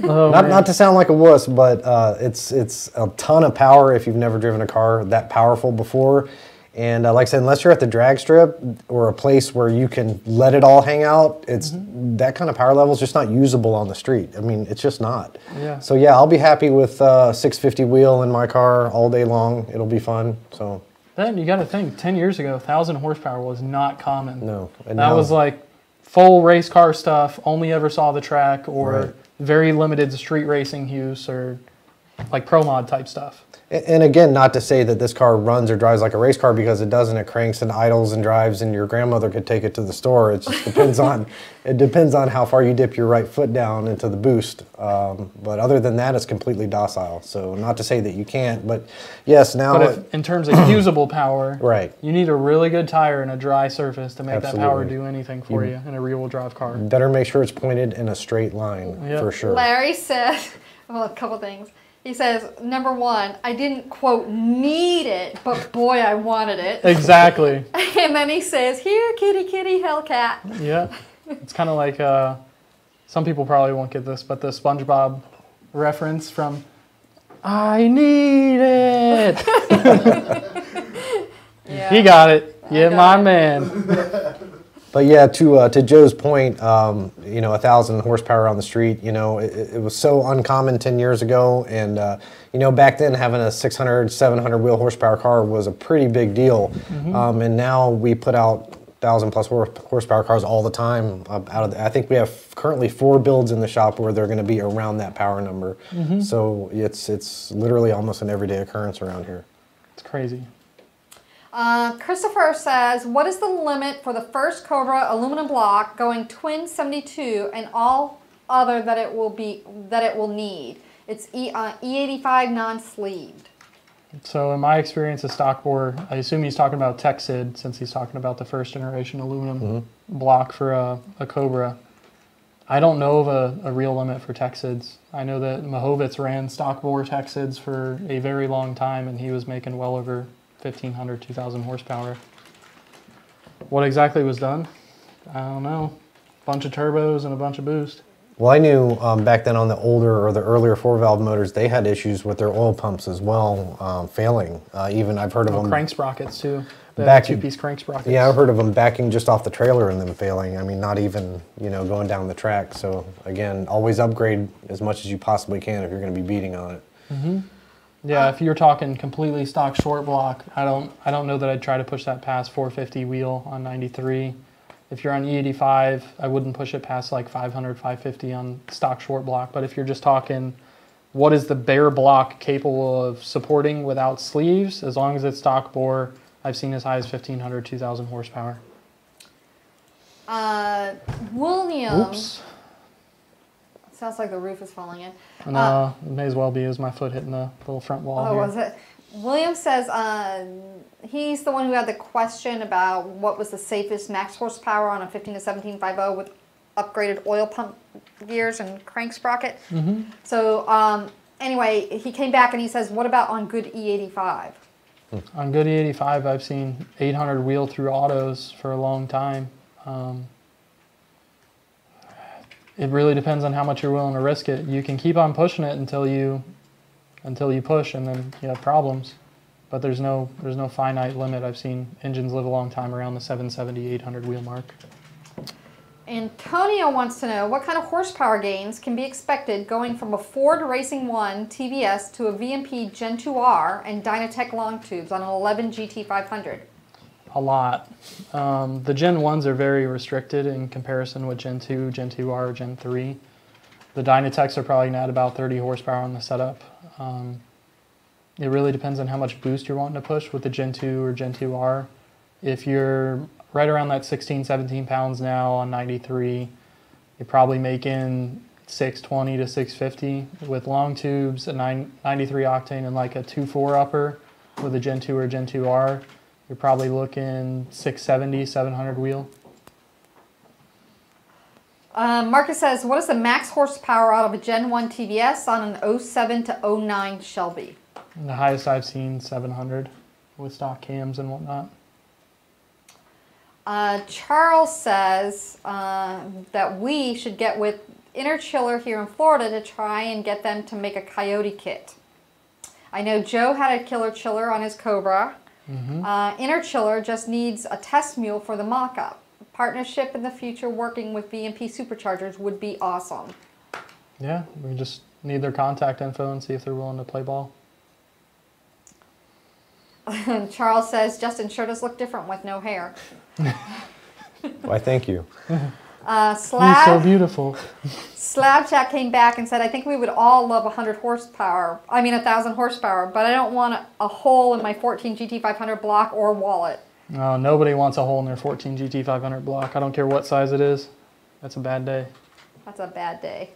B: Not to sound like a wuss, but it's a ton of power if you've never driven a car that powerful before. And like I said, unless you're at the drag strip or a place where you can let it all hang out, that kind of power level is just not usable on the street. I mean, it's just not.
A: Yeah.
B: So yeah, I'll be happy with 650 wheel in my car all day long. It'll be fun. So.
A: Then you got to think, 10 years ago, 1,000 horsepower was not common.
B: No. And
A: that was like full race car stuff, only ever saw the track, or very limited street racing use, or like pro mod type stuff.
B: And again, not to say that this car runs or drives like a race car, because it doesn't. It cranks and idles and drives, and your grandmother could take it to the store. It just depends on how far you dip your right foot down into the boost. But other than that, it's completely docile. So not to say that you can't, but yes, now.
A: But if, in terms of usable power,
B: you
A: need a really good tire and a dry surface to make that power do anything for you in a rear-wheel drive car.
B: Better make sure it's pointed in a straight line for sure.
C: Larry said, well, a couple things. He says, number one, I didn't, quote, need it, but boy, I wanted it.
A: Exactly.
C: And then he says, here, kitty, kitty, Hellcat.
A: Yeah. It's kind of like, some people probably won't get this, but the SpongeBob reference from I need it.
C: Yeah.
A: He got it. Yeah,
C: got
A: my
C: it.
A: man.
B: But yeah, to Joe's point, you know, 1,000 horsepower on the street, you know, it was so uncommon 10 years ago. And, you know, back then having a 600, 700 wheel horsepower car was a pretty big deal. And now we put out 1,000 plus horsepower cars all the time. I think we have currently 4 builds in the shop where they're going to be around that power number. So it's literally almost an everyday occurrence around here.
A: It's crazy.
C: Christopher says, what is the limit for the first Cobra aluminum block going twin 72 and all other that it will need? It's E85 non-sleeved.
A: So in my experience, a stock bore, I assume he's talking about Texid since he's talking about the first generation aluminum block for a Cobra. I don't know of a real limit for Texids. I know that Mahovitz ran stock bore Texids for a very long time and he was making well over 1,500, 2,000 horsepower. What exactly was done? I don't know. Bunch of turbos and a bunch of boost.
B: Well, I knew back then on the older or the earlier 4-valve motors, they had issues with their oil pumps as well, failing. Even I've heard of them.
A: Crank sprockets too. Two-piece crank sprockets.
B: Yeah, I've heard of them backing just off the trailer and them failing. I mean, not even, you know, going down the track. So again, always upgrade as much as you possibly can if you're going to be beating on it.
A: Yeah, if you're talking completely stock short block, I don't know that I'd try to push that past 450 wheel on 93. If you're on E85, I wouldn't push it past like 500, 550 on stock short block. But if you're just talking, what is the bare block capable of supporting without sleeves, as long as it's stock bore, I've seen as high as 1,500, 2,000 horsepower.
C: William.
A: Oops.
C: Sounds like the roof is falling in.
A: No, it may as well be. It was my foot hitting the little front wall here.
C: Was it? William says he's the one who had the question about what was the safest max horsepower on a 15 to 1750 with upgraded oil pump gears and crank sprocket. So anyway, he came back and he says, what about on good E85?
A: On good E85, I've seen 800 wheel through autos for a long time. It really depends on how much you're willing to risk it. You can keep on pushing it until you push, and then you have problems. But there's no finite limit. I've seen engines live a long time around the 770, 800 wheel mark.
C: Antonio wants to know what kind of horsepower gains can be expected going from a Ford Racing 1 TVS to a VMP Gen 2R and Dynatech long tubes on an 11 GT500.
A: A lot. The Gen 1s are very restricted in comparison with Gen 2, Gen 2R, Gen 3. The Dynatechs are probably going to add about 30 horsepower on the setup. It really depends on how much boost you're wanting to push with the Gen 2 or Gen 2R. If you're right around that 16, 17 pounds now on 93, you're probably making 620 to 650 with long tubes, a 93 octane and like a 2.4 upper with a Gen 2 or Gen 2R. You're probably looking 670, 700 wheel.
C: Marcus says, what is the max horsepower out of a Gen 1 TVS on an 07 to 09 Shelby?
A: And the highest I've seen, 700 with stock cams and whatnot.
C: Charles says that we should get with Inner Chiller here in Florida to try and get them to make a Coyote kit. I know Joe had a killer chiller on his Cobra. Inner Chiller just needs a test mule for the mock-up. Partnership in the future working with VMP superchargers would be awesome.
A: Yeah, we just need their contact info and see if they're willing to play ball.
C: Charles says, Justin sure does look different with no hair.
B: Why, thank you.
A: He's so beautiful.
C: Slab Chat came back and said, I think we would all love 100 horsepower. I mean 1,000 horsepower, but I don't want a hole in my 14 GT500 block or wallet.
A: No, nobody wants a hole in their 14 GT500 block. I don't care what size it is. That's a bad day.
C: That's a bad day.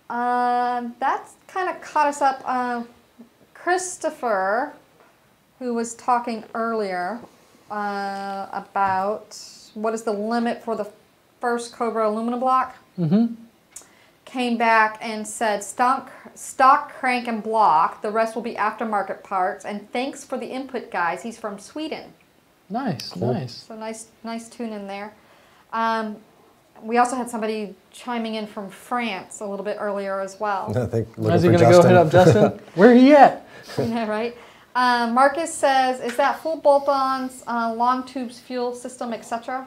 C: That's kind of caught us up. Christopher, who was talking earlier about what is the limit for the first Cobra aluminum block, came back and said stock crank and block. The rest will be aftermarket parts. And thanks for the input, guys. He's from Sweden.
A: Nice,
B: cool.
A: nice.
C: So nice tune in there. we also had somebody chiming in from France a little bit earlier as well.
B: I think
A: Is he going to go hit up Justin? Where he at?
C: Yeah, right. Marcus says, is that full bolt-ons, long tubes, fuel system, etc.?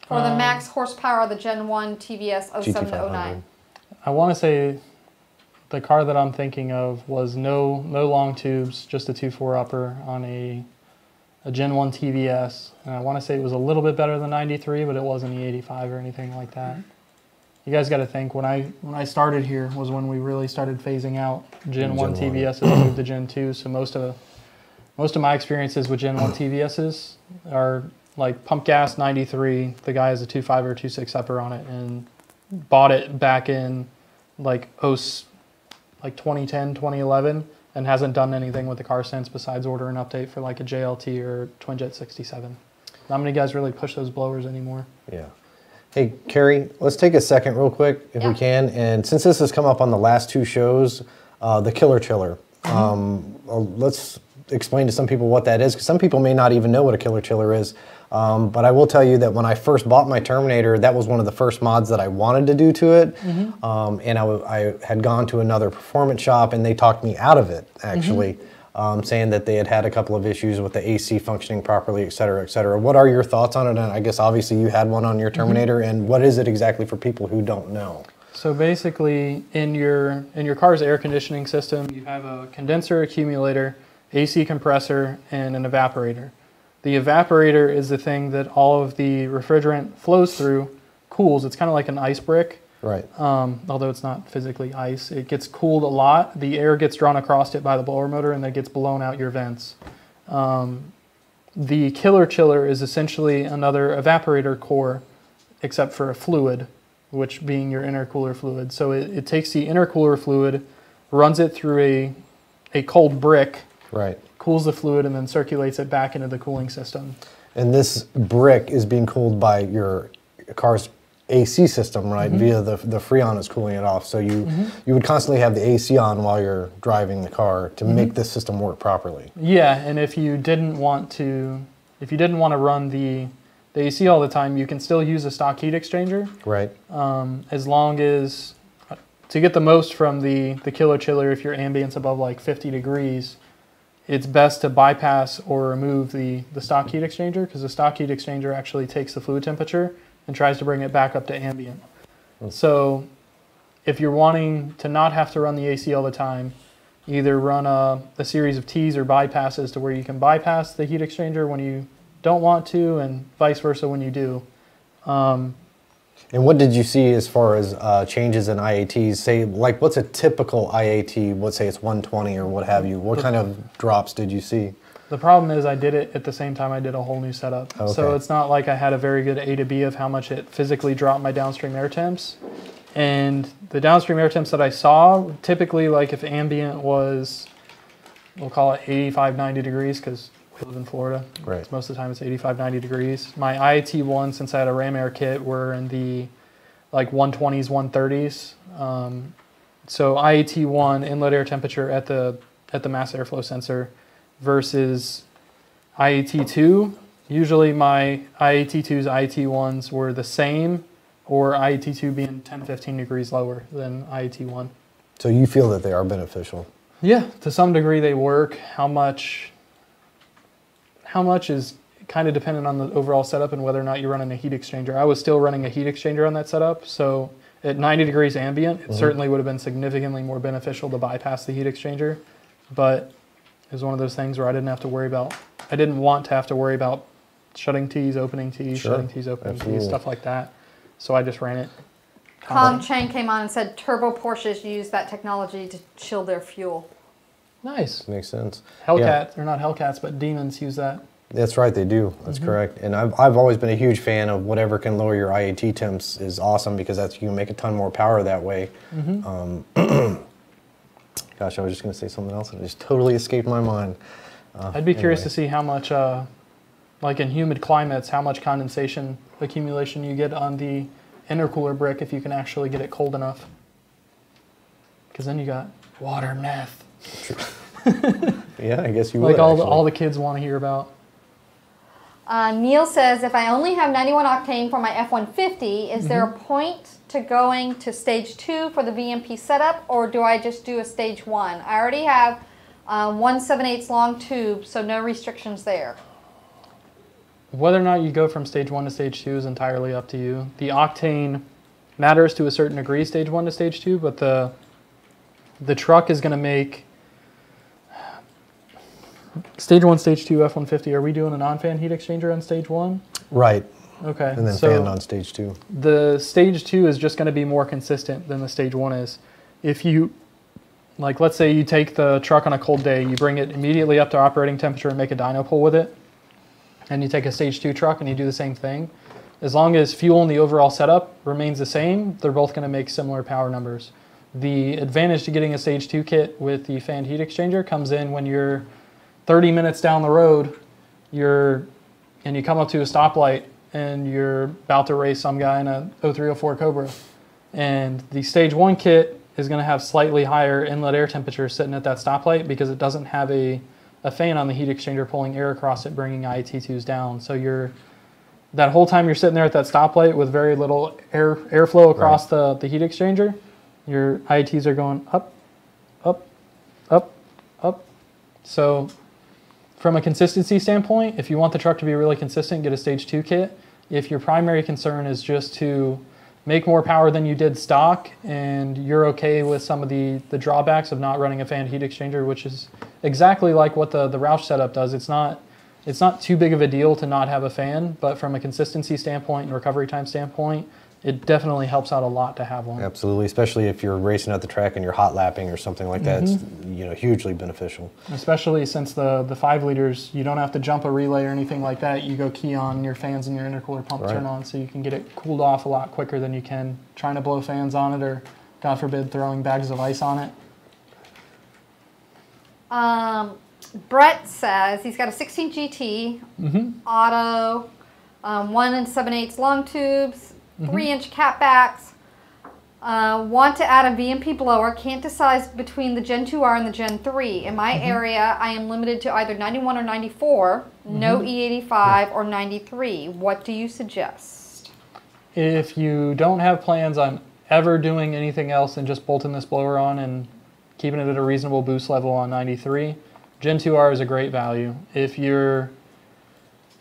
C: For the max horsepower of the Gen 1 TVS 07 to 09.
A: I want to say the car that I'm thinking of was no long tubes, just a 2.4 upper on a Gen 1 TVS. And I want to say it was a little bit better than 93, but it wasn't E85 or anything like that. You guys got to think, when I started here was when we really started phasing out Gen 1 TVSs and moved to Gen 2. So most of my experiences with Gen 1 TVSs are like pump gas 93. The guy has a 2.5 or 2.6 upper on it and bought it back in like 2010, 2011, and hasn't done anything with the car since besides order an update for like a JLT or Twinjet 67. Not many guys really push those blowers anymore.
B: Yeah. Hey, Carrie, let's take a second real quick if we can. And since this has come up on the last 2 shows, the Killer Chiller, let's explain to some people what that is, because some people may not even know what a Killer Chiller is. But I will tell you that when I first bought my Terminator, that was one of the first mods that I wanted to do to it. And I had gone to another performance shop and they talked me out of it, actually, saying that they had a couple of issues with the AC functioning properly, et cetera, et cetera. What are your thoughts on it? And I guess obviously you had one on your Terminator, and what is it exactly for people who don't know?
A: So basically, in your car's air conditioning system, you have a condenser, accumulator, AC compressor, and an evaporator. The evaporator is the thing that all of the refrigerant flows through, cools. It's kind of like an ice brick.
B: Right.
A: Although it's not physically ice. It gets cooled a lot. The air gets drawn across it by the blower motor and then gets blown out your vents. The Killer Chiller is essentially another evaporator core, except for a fluid, which being your intercooler fluid. So it takes the intercooler fluid, runs it through a cold brick,
B: right,
A: cools the fluid, and then circulates it back into the cooling system.
B: And this brick is being cooled by your car's AC system, right? Via the Freon is cooling it off. So you would constantly have the AC on while you're driving the car to make this system work properly.
A: Yeah, and if you didn't want to run the AC all the time, you can still use a stock heat exchanger. Right. As long as, to get the most from the Killer Chiller, if your ambient's above like 50 degrees, it's best to bypass or remove the stock heat exchanger, because the stock heat exchanger actually takes the fluid temperature and tries to bring it back up to ambient. So if you're wanting to not have to run the AC all the time, either run a series of T's or bypasses to where you can bypass the heat exchanger when you don't want to, and vice versa when you do.
B: And what did you see as far as changes in IATs? Say, like, what's a typical IAT? Let's say it's 120 or what have you. What kind of drops did you see?
A: The problem is I did it at the same time I did a whole new setup. Okay. So it's not like I had a very good A to B of how much it physically dropped my downstream air temps. And the downstream air temps that I saw, typically, like if ambient was, we'll call it 85, 90 degrees, because we live in Florida. Right. Most of the time it's 85, 90 degrees. My IAT1, since I had a ram air kit, were in the like 120s, 130s. So IAT1, inlet air temperature at the mass airflow sensor, versus IAT2. Usually my IAT2s, IAT1s were the same, or IAT2 being 10, 15 degrees lower than IAT1.
B: So you feel that they are beneficial?
A: Yeah, to some degree they work. How much is kind of dependent on the overall setup and whether or not you're running a heat exchanger. I was still running a heat exchanger on that setup, so at 90 degrees ambient, it certainly would have been significantly more beneficial to bypass the heat exchanger, but it was one of those things where I didn't want to have to worry about shutting T's, opening T's, shutting T's, opening T's, stuff like that. So I just ran it.
C: Tom Chang came on and said turbo Porsches use that technology to chill their fuel.
A: Nice.
B: Makes sense.
A: Hellcats, or not Hellcats, but Demons use that.
B: That's right, they do. That's correct. And I've always been a huge fan of whatever can lower your IAT temps is awesome, because you can make a ton more power that way. Gosh, I was just going to say something else and it just totally escaped my mind.
A: I'd be curious to see how much, like in humid climates, how much condensation accumulation you get on the intercooler brick if you can actually get it cold enough. Because then you got water meth.
B: Yeah, I guess you would.
A: Like all the kids want to hear about.
C: Neil says, if I only have 91 octane for my F-150, is there a point to going to stage 2 for the VMP setup, or do I just do a stage 1? I already have 1/7/8 long tube, so no restrictions there.
A: Whether or not you go from stage 1 to stage 2 is entirely up to you. The octane matters to a certain degree, stage 1 to stage 2, but the truck is going to make stage 1, stage 2, F-150. Are we doing a non-fan heat exchanger on stage 1?
B: Right.
A: Okay.
B: And then
A: so
B: fanned on stage 2.
A: the stage 2 is just going to be more consistent than the stage 1 is. If you, like, let's say you take the truck on a cold day, you bring it immediately up to operating temperature and make a dyno pull with it, and you take a stage 2 truck and you do the same thing, as long as fuel and the overall setup remains the same, they're both going to make similar power numbers. The advantage to getting a stage 2 kit with the fanned heat exchanger comes in when you're 30 minutes down the road, and you come up to a stoplight and you're about to race some guy in a 0304 Cobra. And the stage 1 kit is going to have slightly higher inlet air temperature sitting at that stoplight because it doesn't have a fan on the heat exchanger pulling air across it, bringing IET2s down. So that whole time you're sitting there at that stoplight with very little airflow across the heat exchanger, your IETs are going up, up, up, up. So from a consistency standpoint, if you want the truck to be really consistent, get a stage 2 kit. If your primary concern is just to make more power than you did stock, and you're okay with some of the drawbacks of not running a fanned heat exchanger, which is exactly like what the Roush setup does. It's not too big of a deal to not have a fan, but from a consistency standpoint and recovery time standpoint, it definitely helps out a lot to have one.
B: Absolutely, especially if you're racing at the track and you're hot lapping or something like that. It's hugely beneficial.
A: Especially since the 5 liters, you don't have to jump a relay or anything like that. You go key on your fans and your intercooler pump turn on, so you can get it cooled off a lot quicker than you can trying to blow fans on it, or God forbid throwing bags of ice on it.
C: Brett says he's got a 16 GT auto, 1 7/8 long tubes, 3-inch catbacks. Want to add a VMP blower. Can't decide between the Gen 2R and the Gen 3. In my area, I am limited to either 91 or 94, no E85 or 93. What do you suggest?
A: If you don't have plans on ever doing anything else than just bolting this blower on and keeping it at a reasonable boost level on 93, Gen 2R is a great value. If you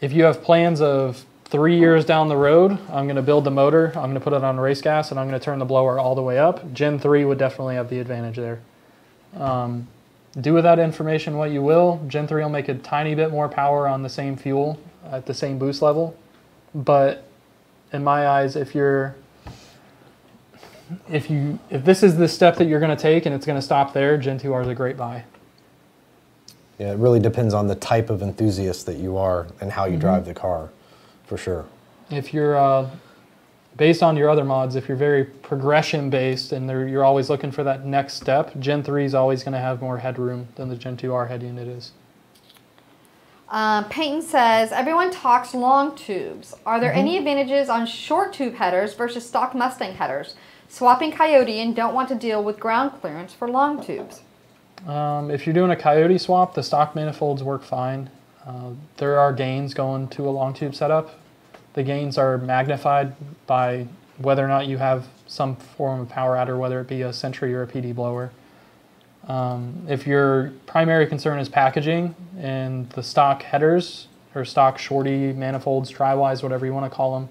A: have plans of 3 years down the road, I'm going to build the motor, I'm going to put it on race gas, and I'm going to turn the blower all the way up, Gen 3 would definitely have the advantage there. Do with that information what you will. Gen 3 will make a tiny bit more power on the same fuel at the same boost level, but in my eyes, if this is the step that you're going to take and it's going to stop there, Gen 2R is a great buy.
B: Yeah, it really depends on the type of enthusiast that you are and how you drive the car, for sure.
A: If you're, based on your other mods, if you're very progression based and you're always looking for that next step, Gen 3 is always going to have more headroom than the Gen 2R head unit is.
C: Peyton says, everyone talks long tubes. Are there any advantages on short tube headers versus stock Mustang headers? Swapping Coyote and don't want to deal with ground clearance for long tubes.
A: If you're doing a Coyote swap, the stock manifolds work fine. There are gains going to a long tube setup. The gains are magnified by whether or not you have some form of power adder, whether it be a Sentry or a PD blower. If your primary concern is packaging and the stock headers or stock shorty manifolds, tri-wise, whatever you want to call them,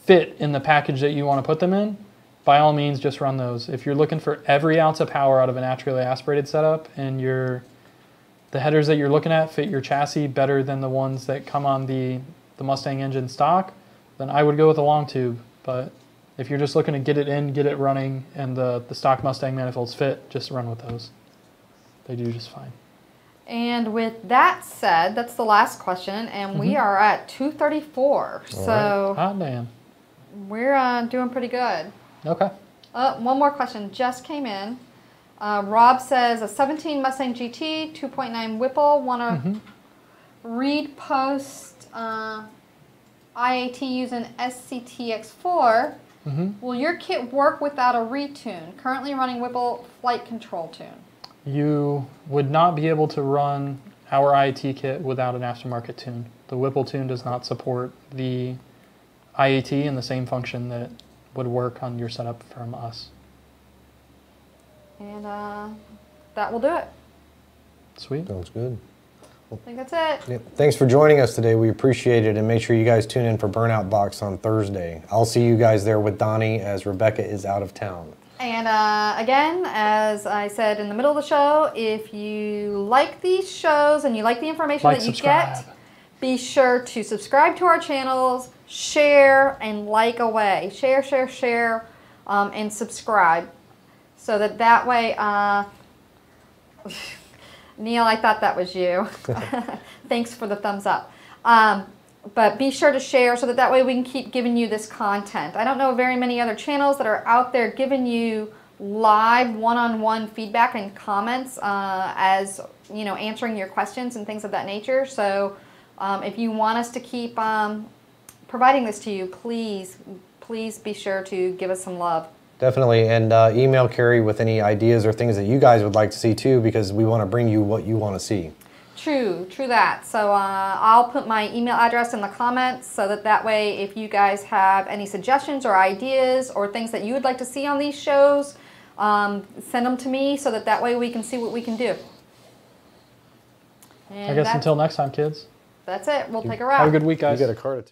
A: fit in the package that you want to put them in, by all means, just run those. If you're looking for every ounce of power out of a naturally aspirated setup and the headers that you're looking at fit your chassis better than the ones that come on the Mustang engine stock, then I would go with a long tube. But if you're just looking to get it in, get it running, and the stock Mustang manifolds fit, just run with those. They do just fine.
C: And with that said, that's the last question, and we are at 2:34. So
A: hot damn.
C: We're doing pretty good.
A: Okay.
C: One more question just came in. Rob says, a 17 Mustang GT, 2.9 Whipple, want to read post IAT using SCTX4. Will your kit work without a retune? Currently running Whipple flight control tune. You
A: would not be able to run our IAT kit without an aftermarket tune. The Whipple tune does not support the IAT in the same function that would work on your setup from us.
C: And that will do it.
A: Sweet.
B: Sounds good.
C: I think that's it.
B: Yeah, thanks for joining us today. We appreciate it, and make sure you guys tune in for Burnout Box on Thursday. I'll see you guys there with Donnie as Rebecca is out of town.
C: And again, as I said in the middle of the show, if you like these shows and you like the information that you get, be sure to subscribe to our channels, share, and like away. Share, share, share, and subscribe. So that way, Neil, I thought that was you. Thanks for the thumbs up. But be sure to share so that way we can keep giving you this content. I don't know very many other channels that are out there giving you live one-on-one feedback and comments as, you know, answering your questions and things of that nature. So if you want us to keep providing this to you, please be sure to give us some love.
B: Definitely, and email Carrie with any ideas or things that you guys would like to see too, because we want to bring you what you want to see.
C: True that. So I'll put my email address in the comments so that way if you guys have any suggestions or ideas or things that you would like to see on these shows, send them to me so that way we can see what we can do. And
A: I guess until next time, kids.
C: That's it. We'll take a wrap.
A: Have a good week, guys.
B: You got a card.